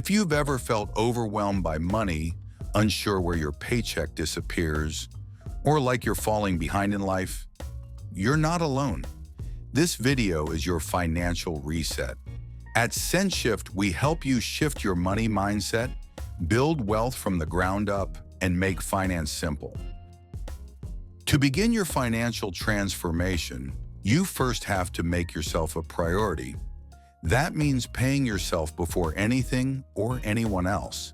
If you've ever felt overwhelmed by money, unsure where your paycheck disappears, or like you're falling behind in life, you're not alone. This video is your financial reset. At CENTSHIFT, we help you shift your money mindset, build wealth from the ground up, and make finance simple. To begin your financial transformation, you first have to make yourself a priority. That means paying yourself before anything or anyone else,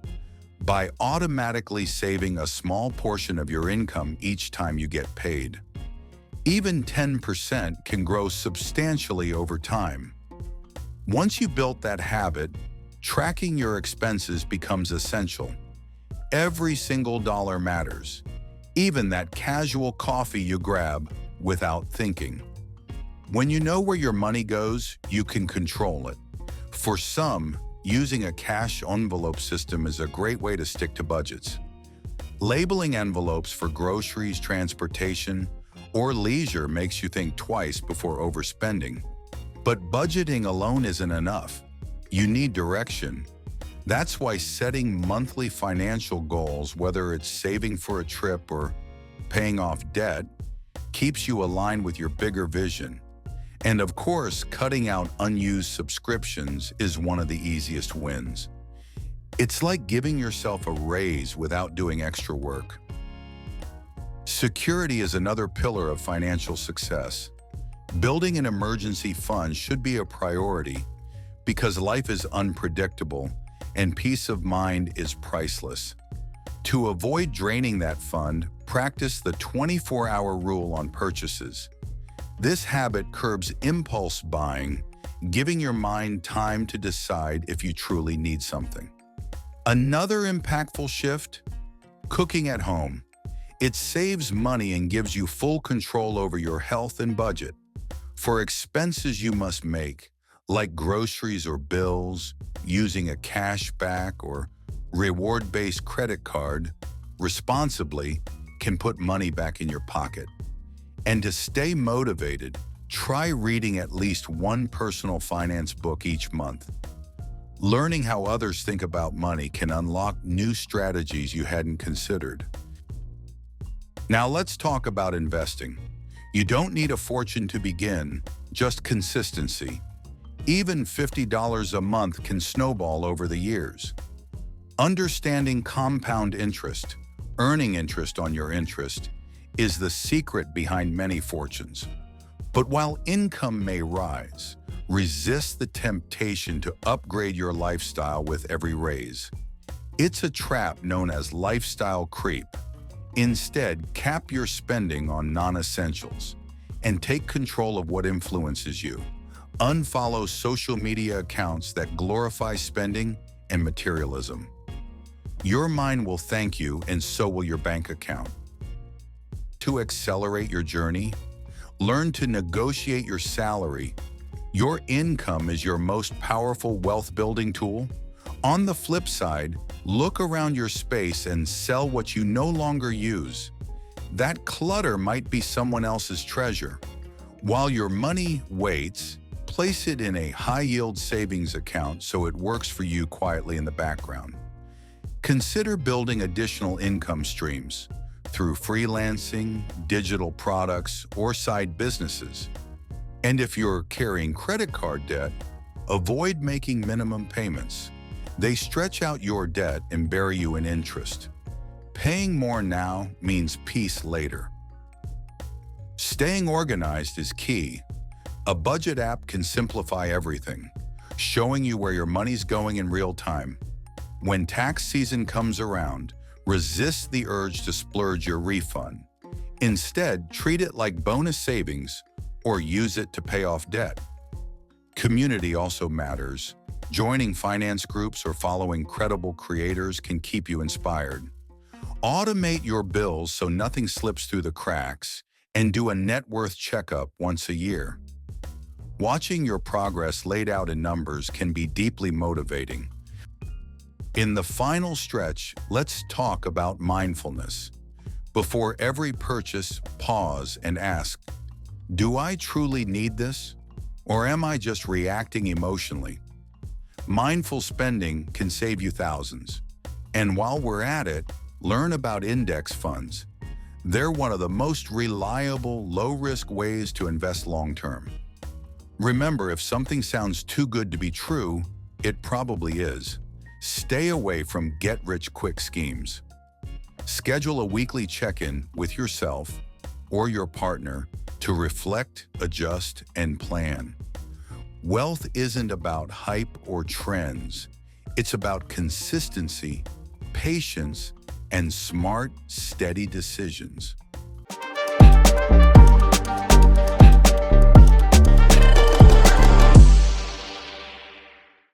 by automatically saving a small portion of your income each time you get paid. Even 10% can grow substantially over time. Once you've built that habit, tracking your expenses becomes essential. Every single dollar matters, even that casual coffee you grab without thinking. When you know where your money goes, you can control it. For some, using a cash envelope system is a great way to stick to budgets. Labeling envelopes for groceries, transportation, or leisure makes you think twice before overspending. But budgeting alone isn't enough. You need direction. That's why setting monthly financial goals, whether it's saving for a trip or paying off debt, keeps you aligned with your bigger vision. And of course, cutting out unused subscriptions is one of the easiest wins. It's like giving yourself a raise without doing extra work. Security is another pillar of financial success. Building an emergency fund should be a priority because life is unpredictable and peace of mind is priceless. To avoid draining that fund, practice the 24-hour rule on purchases. This habit curbs impulse buying, giving your mind time to decide if you truly need something. Another impactful shift: cooking at home. It saves money and gives you full control over your health and budget. For expenses you must make, like groceries or bills, using a cashback or reward-based credit card responsibly can put money back in your pocket. And to stay motivated, try reading at least one personal finance book each month. Learning how others think about money can unlock new strategies you hadn't considered. Now let's talk about investing. You don't need a fortune to begin, just consistency. Even $50 a month can snowball over the years. Understanding compound interest, earning interest on your interest, is the secret behind many fortunes. But while income may rise, resist the temptation to upgrade your lifestyle with every raise. It's a trap known as lifestyle creep. Instead, cap your spending on non-essentials and take control of what influences you. Unfollow social media accounts that glorify spending and materialism. Your mind will thank you, and so will your bank account. To accelerate your journey, learn to negotiate your salary. Your income is your most powerful wealth-building tool. On the flip side, look around your space and sell what you no longer use. That clutter might be someone else's treasure. While your money waits, place it in a high-yield savings account so it works for you quietly in the background. Consider building additional income streams through freelancing, digital products, or side businesses. And if you're carrying credit card debt, avoid making minimum payments. They stretch out your debt and bury you in interest. Paying more now means peace later. Staying organized is key. A budget app can simplify everything, showing you where your money's going in real time. When tax season comes around, resist the urge to splurge your refund. Instead, treat it like bonus savings or use it to pay off debt. Community also matters. Joining finance groups or following credible creators can keep you inspired. Automate your bills so nothing slips through the cracks, and do a net worth checkup once a year. Watching your progress laid out in numbers can be deeply motivating. In the final stretch, let's talk about mindfulness. Before every purchase, pause and ask, do I truly need this? Or am I just reacting emotionally? Mindful spending can save you thousands. And while we're at it, learn about index funds. They're one of the most reliable, low-risk ways to invest long-term. Remember, if something sounds too good to be true, it probably is. Stay away from get-rich-quick schemes. Schedule a weekly check-in with yourself or your partner to reflect, adjust, and plan. Wealth isn't about hype or trends. It's about consistency, patience, and smart, steady decisions.